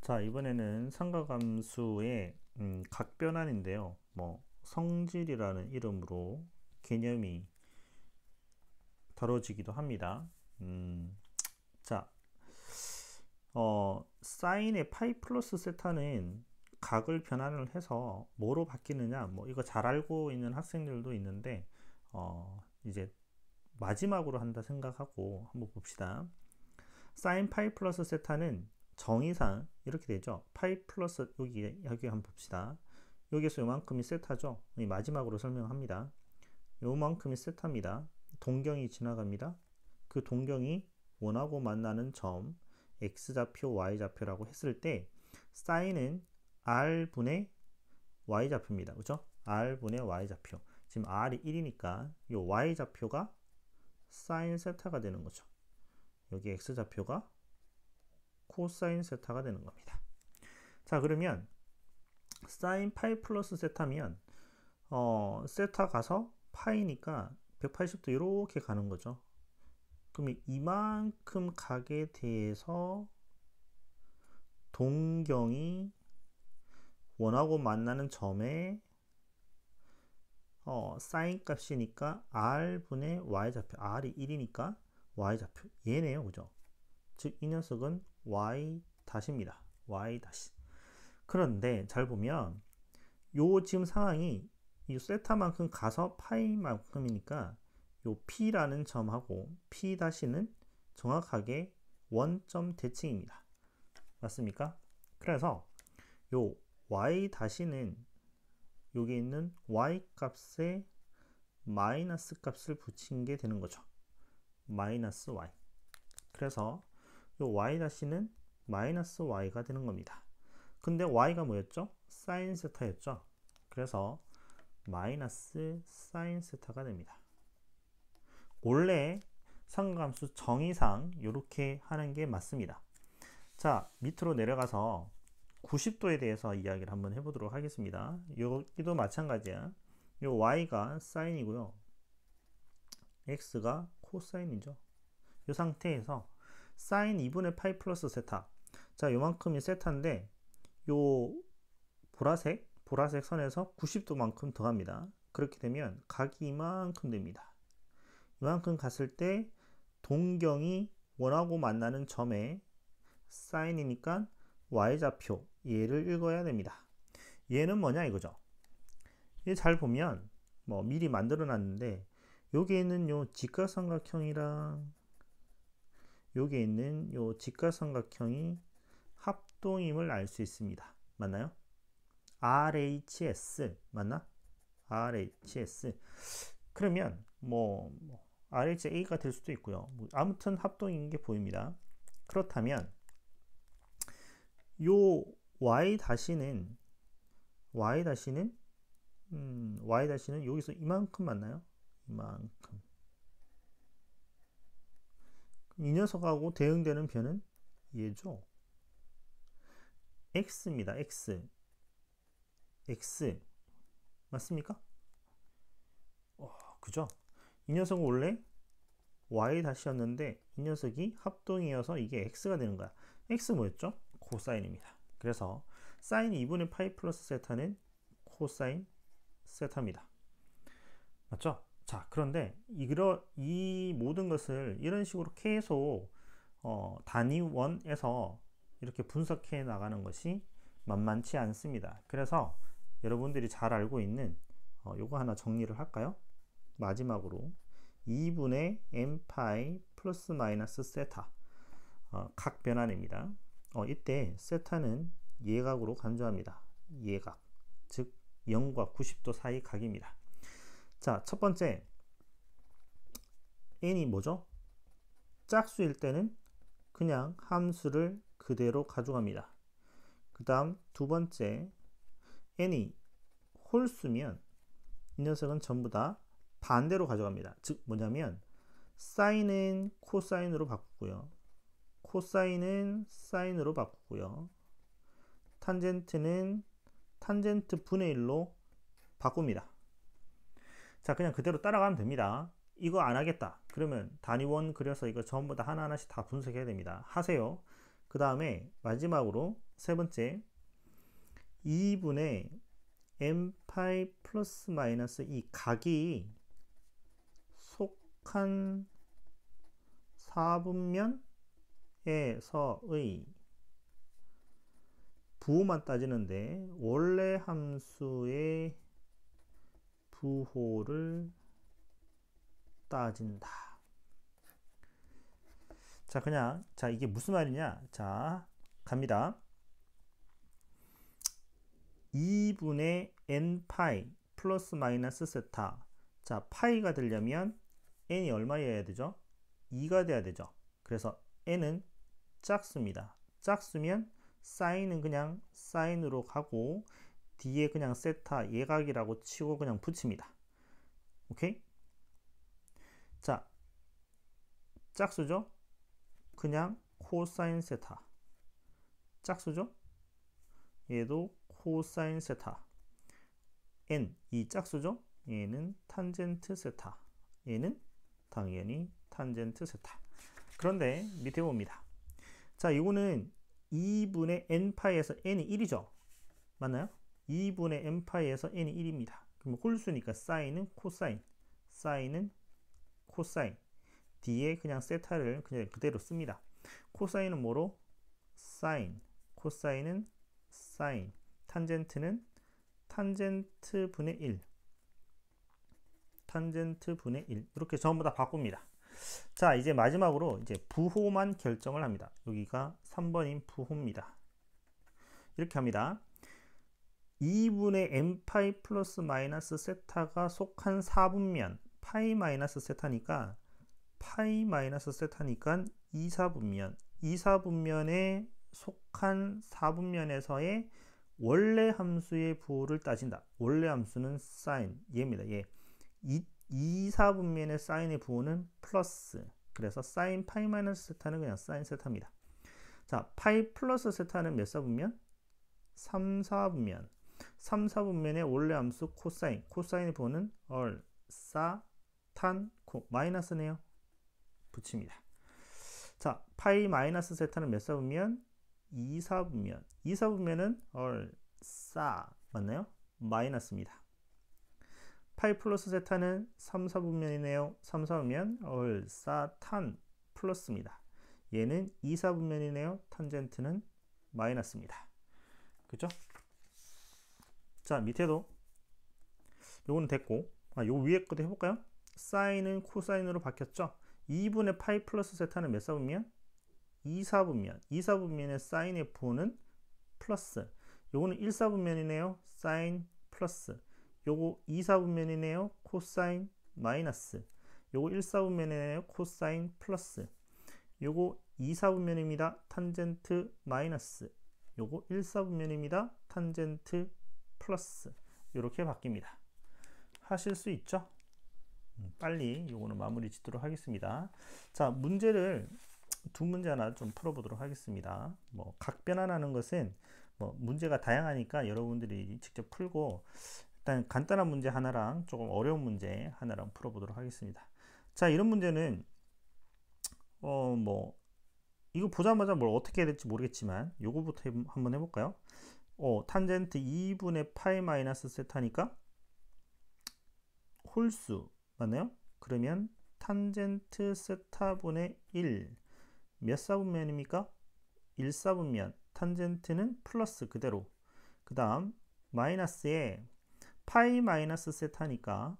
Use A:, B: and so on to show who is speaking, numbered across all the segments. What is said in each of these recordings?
A: 자, 이번에는 삼각함수의 각변환인데요. 성질이라는 이름으로 개념이 다뤄지기도 합니다. 자, 사인의 파이 플러스 세타는 각을 변환을 해서 뭐로 바뀌느냐, 이거 잘 알고 있는 학생들도 있는데, 이제 마지막으로 한다 생각하고 한번 봅시다. 사인 파이 플러스 세타는 정의상 이렇게 되죠. 파이 플러스 여기 한번 봅시다. 여기서 요만큼이 세타죠. 마지막으로 설명합니다. 요만큼이 세타입니다. 동경이 지나갑니다. 그 동경이 원하고 만나는 점 x좌표, y좌표라고 했을 때 사인은 r분의 y좌표입니다. 그죠? r분의 y좌표. 지금 r이 1이니까 요 y좌표가 사인 세타가 되는 거죠. 여기 x좌표가 코사인 세타가 되는 겁니다. 자, 그러면 사인 파이 플러스 세타면 세타 가서 파이니까 180도 이렇게 가는 거죠. 그러면 이만큼 각에 대해서 동경이 원하고 만나는 점에 사인 값이니까 r분의 y좌표, r이 1이니까 y좌표 얘네요. 그죠? 즉 이 녀석은 y 다시입니다. y 다시. 그런데 잘 보면 요 지금 상황이 이 세타만큼 가서 파이만큼이니까 요 p라는 점하고 p 다시는 정확하게 원점 대칭입니다. 맞습니까? 그래서 요 y 다시는 여기 있는 y 값에 마이너스 값을 붙인 게 되는 거죠. 마이너스 y. 그래서 요 y 다시는 마이너스 y가 되는 겁니다. 근데 y가 뭐였죠? 사인 세타였죠. 그래서 마이너스 사인 세타가 됩니다. 원래 삼각함수 정의상 이렇게 하는 게 맞습니다. 자, 밑으로 내려가서 90도에 대해서 이야기를 한번 해보도록 하겠습니다. 여기도 마찬가지야. 요 y가 사인이고요, x가 코사인이죠. 이 상태에서 사인 2분의 파이 플러스 세타. 자, 요만큼이 세타인데 요 보라색 선에서 90도만큼 더 갑니다. 그렇게 되면 각이 이만큼 됩니다. 이만큼 갔을 때 동경이 원하고 만나는 점에 사인이니까 y좌표 얘를 읽어야 됩니다. 얘는 뭐냐 이거죠. 얘 잘 보면 미리 만들어 놨는데 여기에 있는 요 직각삼각형이랑 여기에 있는 요 직각삼각형이 합동임을 알 수 있습니다. 맞나요? RHS 맞나? RHS. 그러면 RHA가 될 수도 있고요. 아무튼 합동인 게 보입니다. 그렇다면 요 y 다시는 여기서 이만큼 맞나요? 이만큼. 이 녀석하고 대응되는 변은 얘죠. x입니다. x 맞습니까? 그죠? 이 녀석은 원래 y 다시였는데 이 녀석이 합동이어서 이게 x가 되는 거야. x 뭐였죠? 코사인입니다. 그래서 사인 2분의 파이 플러스 세타는 코사인 세타입니다. 맞죠? 자, 그런데 이 모든 것을 이런 식으로 계속 단위원에서 이렇게 분석해 나가는 것이 만만치 않습니다. 그래서 여러분들이 잘 알고 있는 요거 하나 정리를 할까요? 마지막으로 2분의 n파이 플러스 마이너스 세타 각 변환입니다. 이때 세타는 예각으로 간주합니다. 예각, 즉 0과 90도 사이 각입니다. 자, 첫 번째 n이 뭐죠? 짝수일 때는 그냥 함수를 그대로 가져갑니다. 그 다음 두 번째 n이 홀수면 이 녀석은 전부 다 반대로 가져갑니다. 즉 뭐냐면 사인은 코사인으로 바꾸고요, 코사인은 사인으로 바꾸고요, 탄젠트는 탄젠트 분의 1로 바꿉니다. 자, 그냥 그대로 따라가면 됩니다. 이거 안 하겠다 그러면 단위원 그려서 이거 전부 다 하나하나씩 다 분석해야 됩니다. 하세요. 그 다음에 마지막으로 세 번째 2분의 n파이 플러스 마이너스 이 각이 속한 4분면에서의 부호만 따지는데 원래 함수의 부호를 따진다. 자, 그냥 자 이게 무슨 말이냐? 자, 갑니다. 2분의 n파이 플러스 마이너스 세타. 자, 파이가 되려면 n이 얼마여야 되죠? 2가 돼야 되죠. 그래서 n은 짝수입니다. 짝수면 사인은 그냥 사인으로 가고 뒤에 그냥 세타 예각이라고 치고 그냥 붙입니다. 오케이? 자, 짝수죠? 그냥 코사인 세타. 짝수죠? 얘도 코사인 세타. n 이 짝수죠? 얘는 탄젠트 세타. 얘는 당연히 탄젠트 세타. 그런데 밑에 봅니다. 자, 이거는 2분의 n파이에서 n이 1이죠. 맞나요? 2분의 n파이에서 n이 1입니다. 그럼 홀수니까 사인은 코사인, 사인은 코사인. 뒤에 그냥 세타를 그냥 그대로 씁니다. 코사인은 뭐로? 사인. 코사인은 사인. 탄젠트는 탄젠트 분의 1. 탄젠트 분의 1. 이렇게 전부 다 바꿉니다. 자, 이제 마지막으로 이제 부호만 결정을 합니다. 여기가 3번인 부호입니다. 이렇게 합니다. 2분의 n파이 플러스 마이너스 세타가 속한 4분면 파이 마이너스 세타니까 파이 마이너스 세타니까 2사분면 2사분면에 속한 4분면에서의 원래 함수의 부호를 따진다. 원래 함수는 사인 얘입니다. 얘. 2사분면의 사인의 부호는 플러스. 그래서 사인 파이 마이너스 세타는 그냥 사인 세타입니다. 자, 파이 플러스 세타는 몇 사분면? 3사분면. 3사분면의 원래 함수 코사인. 코사인의 부호는 얼, 사, 탄, 코. 마이너스네요. 붙입니다. 자, 파이 마이너스 세타는 몇 사분면? 2사분면. 2사분면은 얼, 사. 맞나요? 마이너스입니다. 파이 플러스 세타는 3사분면이네요. 3사분면 얼, 사, 탄 플러스입니다. 얘는 2사분면이네요. 탄젠트는 마이너스입니다. 그죠? 자, 밑에도 요거는 됐고, 요 위에 것도 해볼까요? 사인은 코사인으로 바뀌었죠? 2분의 파이 플러스 세타는 몇 사분면? 2사분면. 2사분면의 사인의 부호는 플러스. 요거는 1사분면이네요. 사인 플러스. 요거 2사분면이네요. 코사인 마이너스. 요거 1사분면이네요. 코사인 플러스. 요거 2사분면입니다. 탄젠트 마이너스. 요거 1사분면입니다. 탄젠트 플러스. 이렇게 바뀝니다. 하실 수 있죠? 빨리 요거는 마무리 짓도록 하겠습니다. 자, 문제를 두 문제 하나 좀 풀어보도록 하겠습니다. 뭐 각변환하는 것은 뭐 문제가 다양하니까 여러분들이 직접 풀고 일단 간단한 문제 하나랑 조금 어려운 문제 하나랑 풀어보도록 하겠습니다. 자, 이런 문제는 뭐 이거 보자마자 뭘 어떻게 해야 될지 모르겠지만 요거부터 한번 해볼까요? 탄젠트 2분의 파이 마이너스 세타니까 홀수 맞나요? 그러면 탄젠트 세타분의 1 몇 사분면입니까? 1사분면. 탄젠트는 플러스 그대로. 그 다음 마이너스에 파이 마이너스 세타니까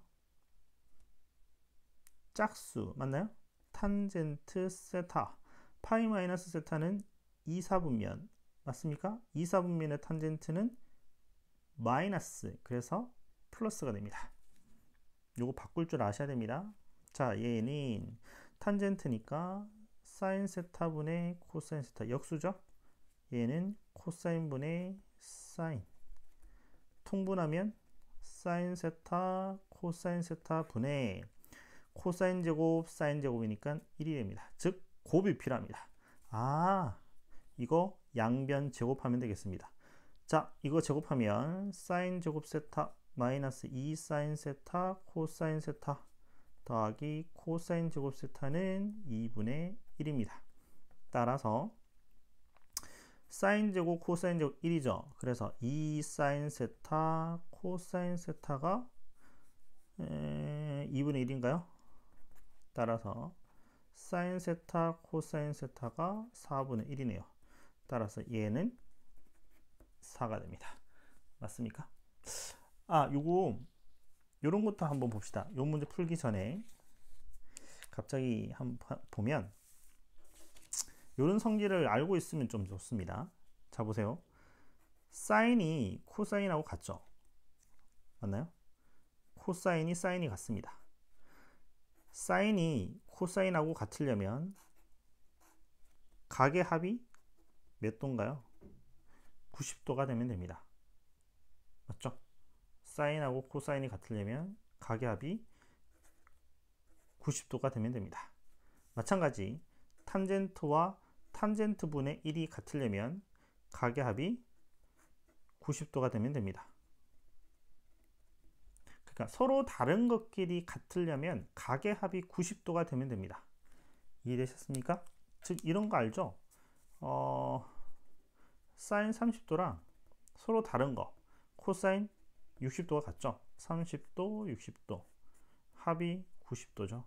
A: 짝수 맞나요? 탄젠트 세타. 파이 마이너스 세타는 2사분면 맞습니까? 2사분면의 탄젠트는 마이너스. 그래서 플러스가 됩니다. 요거 바꿀 줄 아셔야 됩니다. 자, 얘는 탄젠트니까 사인 세타분의 코사인 세타 역수죠? 얘는 코사인 분의 사인. 통분하면 사인 세타 코사인 세타 분의 코사인 제곱 사인 제곱이니까 1이 됩니다. 즉 곱이 필요합니다. 아, 이거 양변 제곱하면 되겠습니다. 자, 이거 제곱하면 사인 제곱 세타 마이너스 2 사인 세타 코사인 세타 더하기 코사인 제곱 세타는 2분의 1입니다. 따라서 사인 제곱 코사인 제곱 1이죠. 그래서 2 사인 세타 코사인 세타가 2분의 1인가요? 따라서 사인 세타 코사인 세타가 4분의 1이네요. 따라서 얘는 4가 됩니다. 맞습니까? 요런 것도 한번 봅시다. 요 문제 풀기 전에 갑자기 한번 보면 요런 성질을 알고 있으면 좀 좋습니다. 자, 보세요. 사인이 코사인하고 같죠? 맞나요? 코사인이 사인이 같습니다. 사인이 코사인하고 같으려면 각의 합이 몇 도인가요? 90도가 되면 됩니다. 맞죠? 사인하고 코사인이 같으려면 각의 합이 90도가 되면 됩니다. 마찬가지 탄젠트와 탄젠트 분의 1이 같으려면 각의 합이 90도가 되면 됩니다. 그러니까 서로 다른 것끼리 같으려면 각의 합이 90도가 되면 됩니다. 이해되셨습니까? 즉 이런 거 알죠? 사인 30도랑 서로 다른 거 코사인 60도가 같죠? 30도, 60도 합이 90도죠.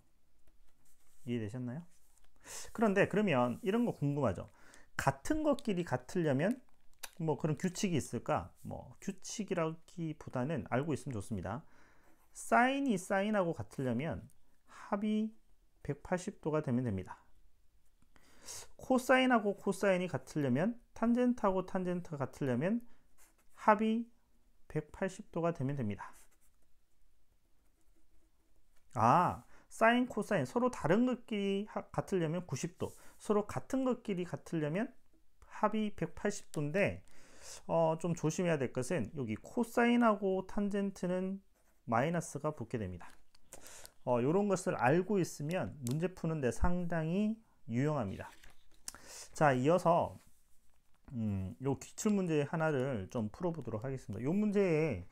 A: 이해되셨나요? 그런데 그러면 이런 거 궁금하죠? 같은 것끼리 같으려면 뭐 그런 규칙이 있을까? 뭐 규칙이라기보다는 알고 있으면 좋습니다. 사인이 사인하고 같으려면 합이 180도가 되면 됩니다. 코사인하고 코사인이 같으려면 탄젠트하고 탄젠트가 같으려면 합이 180도가 되면 됩니다. 사인 코사인 서로 다른 것끼리 같으려면 90도, 서로 같은 것끼리 같으려면 합이 180도인데 좀 조심해야 될 것은 여기 코사인하고 탄젠트는 마이너스가 붙게 됩니다. 이런 것을 알고 있으면 문제 푸는데 상당히 유용합니다. 자, 이어서 요 기출문제 하나를 좀 풀어보도록 하겠습니다. 요 문제에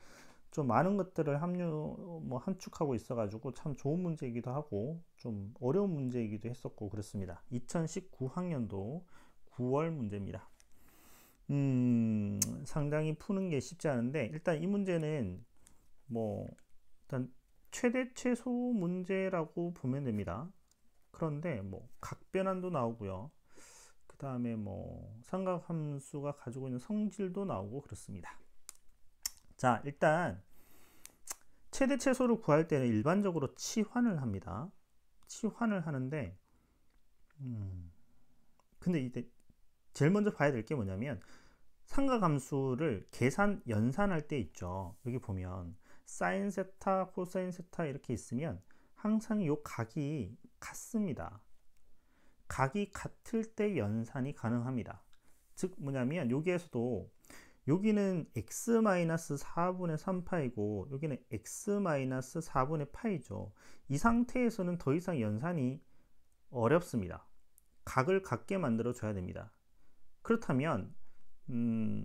A: 좀 많은 것들을 함축하고 있어가지고 참 좋은 문제이기도 하고 좀 어려운 문제이기도 했었고 그렇습니다. 2019학년도 9월 문제입니다. 상당히 푸는 게 쉽지 않은데 일단 이 문제는 일단 최대 최소 문제라고 보면 됩니다. 그런데 각변환도 나오고요. 그 다음에 삼각함수가 가지고 있는 성질도 나오고 그렇습니다. 자, 일단 최대 최소를 구할 때는 일반적으로 치환을 합니다. 치환을 하는데 근데 이제 제일 먼저 봐야 될 게 뭐냐면 삼각함수를 연산할 때 있죠. 여기 보면 사인 세타, 코사인 세타 이렇게 있으면 항상 이 각이 같습니다. 각이 같을 때 연산이 가능합니다. 즉 뭐냐면 여기에서도 여기는 x-4분의 3파이고 여기는 x-4분의 파이죠. 이 상태에서는 더 이상 연산이 어렵습니다. 각을 같게 만들어 줘야 됩니다. 그렇다면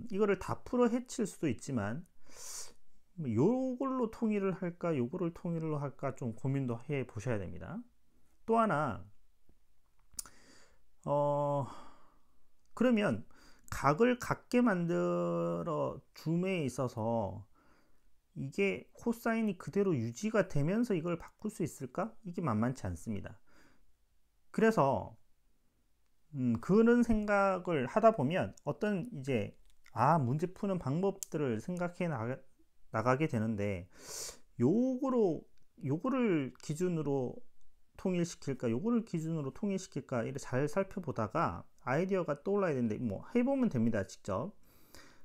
A: 이거를 다 풀어 헤칠 수도 있지만 요걸로 통일을 할까 요거를 통일로 할까 좀 고민도 해 보셔야 됩니다. 또 하나 그러면 각을 같게 만들어 줌에 있어서 이게 코사인이 그대로 유지가 되면서 이걸 바꿀 수 있을까? 이게 만만치 않습니다. 그래서 그런 생각을 하다 보면 어떤 이제 문제 푸는 방법들을 생각해 나가게 되는데 요거를 기준으로 통일시킬까 요거를 기준으로 통일시킬까 이렇게 잘 살펴보다가 아이디어가 떠올라야 되는데 해보면 됩니다. 직접.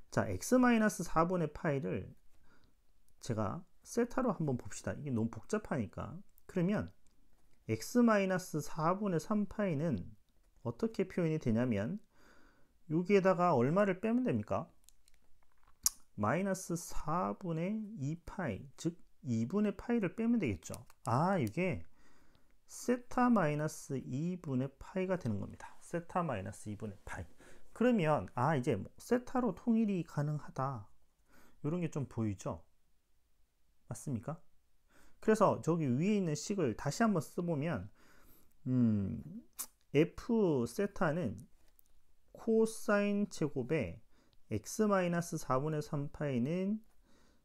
A: 자, x-4분의 파이를 제가 세타로 한번 봅시다. 이게 너무 복잡하니까. 그러면 x-4분의 3파이는 어떻게 표현이 되냐면 여기에다가 얼마를 빼면 됩니까? 마이너스 4분의 2파이 즉 2분의 파이를 빼면 되겠죠. 이게 세타 마이너스 2분의 파이가 되는 겁니다. 세타 마이너스 2분의 파이. 그러면 이제 세타로 통일이 가능하다. 이런 게 좀 보이죠? 맞습니까? 그래서 저기 위에 있는 식을 다시 한번 써보면 f 세타는 코사인 제곱에 x-4분의 3파이는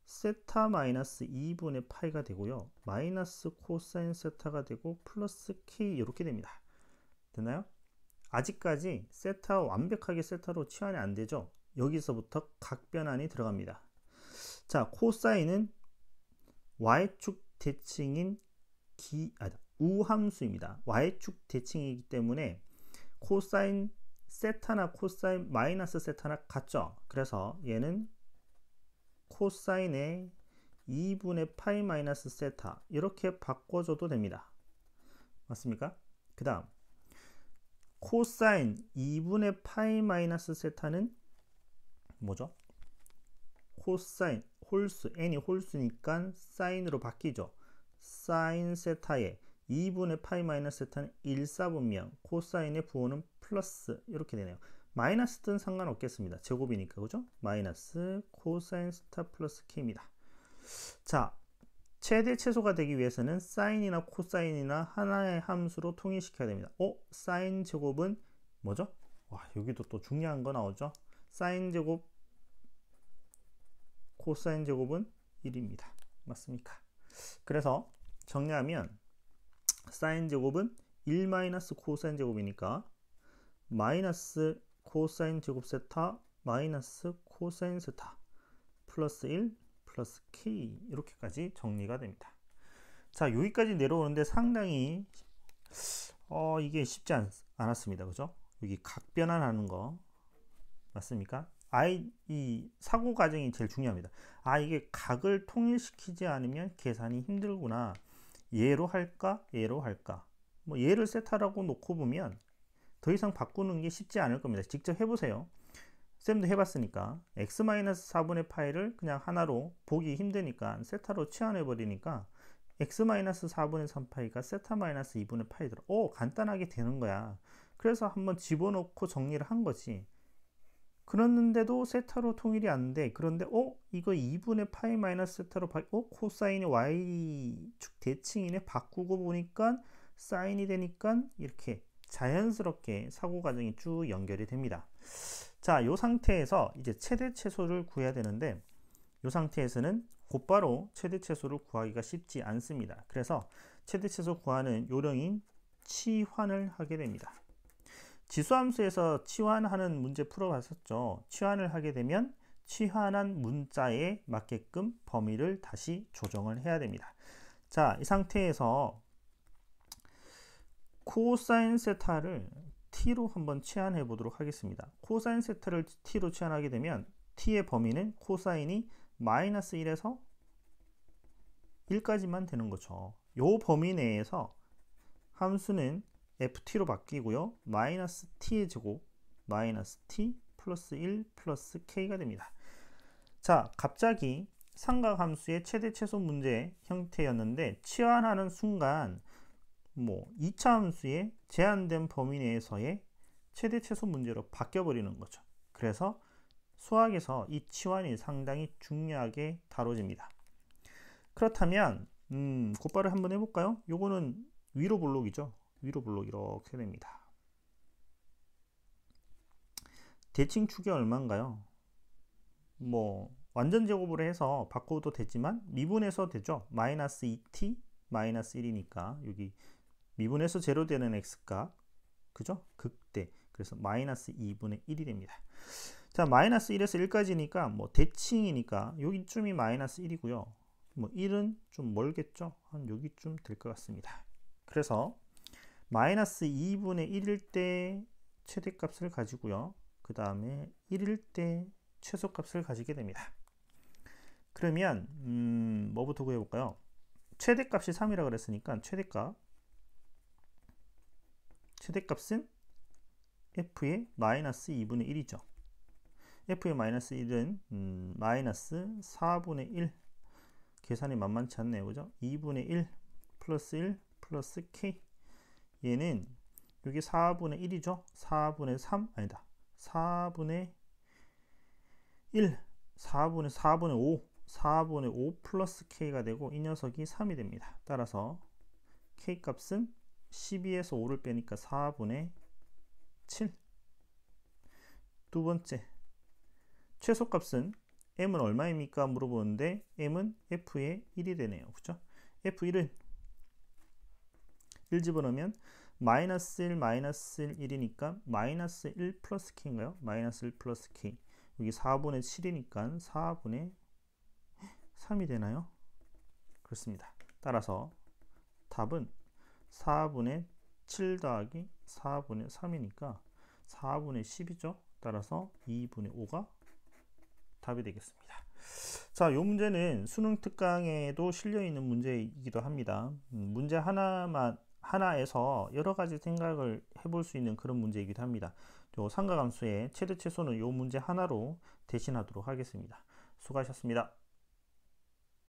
A: 세타-2분의 파이가 되고요. 마이너스 코사인 세타가 되고 플러스 k 이렇게 됩니다. 됐나요? 아직까지 세타 완벽하게 세타로 치환이 안 되죠. 여기서부터 각변환이 들어갑니다. 자, 코사인은 y축 대칭인 우함수입니다. y축 대칭이기 때문에 코사인 세타나 코사인 마이너스 세타나 같죠. 그래서 얘는 코사인의 2분의 파이 마이너스 세타 이렇게 바꿔줘도 됩니다. 맞습니까? 그 다음 코사인 2분의 파이 마이너스 세타는 뭐죠? 코사인 홀수, n이 홀수니까 사인으로 바뀌죠. 사인 세타의 2분의 파이 마이너스 세타는 1/4분명, 코사인의 부호는 플러스 이렇게 되네요. 마이너스든 상관없겠습니다. 제곱이니까, 그죠? 마이너스 코사인 세타 플러스 k입니다. 자, 최대 최소가 되기 위해서는 사인이나 코사인이나 하나의 함수로 통일시켜야 됩니다. 사인 제곱은 뭐죠? 와, 여기도 또 중요한 거 나오죠? 사인 제곱 코사인 제곱은 1입니다. 맞습니까? 그래서 정리하면 사인 제곱은 1 마이너스 코사인 제곱이니까 마이너스 코사인 제곱 세타 마이너스 코사인 세타 플러스 1 플러스 k 이렇게까지 정리가 됩니다. 자, 여기까지 내려오는데 상당히 이게 쉽지 않았습니다. 그죠? 여기 각변환하는 거 맞습니까? 이 사고 과정이 제일 중요합니다. 이게 각을 통일시키지 않으면 계산이 힘들구나. 얘로 할까? 얘로 할까? 뭐 얘를 세타라고 놓고 보면 더 이상 바꾸는 게 쉽지 않을 겁니다. 직접 해보세요. 쌤도 해봤으니까 x-4분의 파이를 그냥 하나로 보기 힘드니까 세타로 치환해버리니까 x-4분의 3파이가 세타-2분의 파이 들어. 간단하게 되는 거야. 그래서 한번 집어넣고 정리를 한 거지. 그랬는데도 세타로 통일이 안 돼. 그런데 이거 2분의 파이 마이너스 세타로 코사인이 y축 대칭이네. 바꾸고 보니까 사인이 되니까 이렇게 자연스럽게 사고 과정이 쭉 연결이 됩니다. 자, 이 상태에서 이제 최대 최소를 구해야 되는데 이 상태에서는 곧바로 최대 최소를 구하기가 쉽지 않습니다. 그래서 최대 최소 구하는 요령인 치환을 하게 됩니다. 지수함수에서 치환하는 문제 풀어봤었죠. 치환을 하게 되면 치환한 문자에 맞게끔 범위를 다시 조정을 해야 됩니다. 자, 이 상태에서 코사인 세타를 t로 한번 치환해 보도록 하겠습니다. 코사인 세타를 t로 치환하게 되면 t의 범위는 코사인이 마이너스 1에서 1까지만 되는 거죠. 이 범위 내에서 함수는 ft로 바뀌고요. 마이너스 t의 제곱 마이너스 t 플러스 1 플러스 k가 됩니다. 자, 갑자기 삼각함수의 최대 최소 문제 형태였는데 치환하는 순간 2차 함수의 제한된 범위 내에서의 최대 최소 문제로 바뀌어 버리는 거죠. 그래서 수학에서 이 치환이 상당히 중요하게 다뤄집니다. 그렇다면 곧바로 한번 해볼까요? 요거는 위로 블록이죠. 위로 블록 이렇게 됩니다. 대칭 축이 얼마인가요? 완전 제곱으로 해서 바꿔도 되지만 미분해서 되죠. 마이너스 2t 마이너스 1이니까 여기 미분해서 제로 되는 x값, 그죠? 극대. 그래서 마이너스 2분의 1이 됩니다. 자, 마이너스 1에서 1까지니까 대칭이니까 여기쯤이 마이너스 1이고요. 1은 좀 멀겠죠? 한 여기쯤 될 것 같습니다. 그래서 마이너스 2분의 1일 때 최대값을 가지고요. 그 다음에 1일 때 최소값을 가지게 됩니다. 그러면 뭐부터 구해볼까요? 최대값이 3이라고 그랬으니까 최대값은 f의 마이너스 2분의 1이죠. f의 마이너스 1은 마이너스 4분의 1. 계산이 만만치 않네요. 그죠? 2분의 1 플러스 1 플러스 k. 얘는 여기 4분의 1이죠. 4분의 3 아니다. 4분의 1 4분의 5 4분의 5 플러스 k가 되고 이 녀석이 3이 됩니다. 따라서 k 값은 12에서 5를 빼니까 4분의 7. 두 번째, 최소값은 m은 얼마입니까? 물어보는데 m은 f의 1이 되네요. 그죠? f1은 1 집어넣으면 마이너스 1, 마이너스 1, 1이니까 마이너스 1 플러스 k인가요? 마이너스 1 플러스 k. 여기 4분의 7이니까 4분의 3이 되나요? 그렇습니다. 따라서 답은 4분의 7 더하기 4분의 3이니까 4분의 10이죠. 따라서 2분의 5가 답이 되겠습니다. 자, 이 문제는 수능 특강에도 실려 있는 문제이기도 합니다. 문제 하나에서 여러 가지 생각을 해볼 수 있는 그런 문제이기도 합니다. 요 삼각함수의 최대 최소는 이 문제 하나로 대신하도록 하겠습니다. 수고하셨습니다.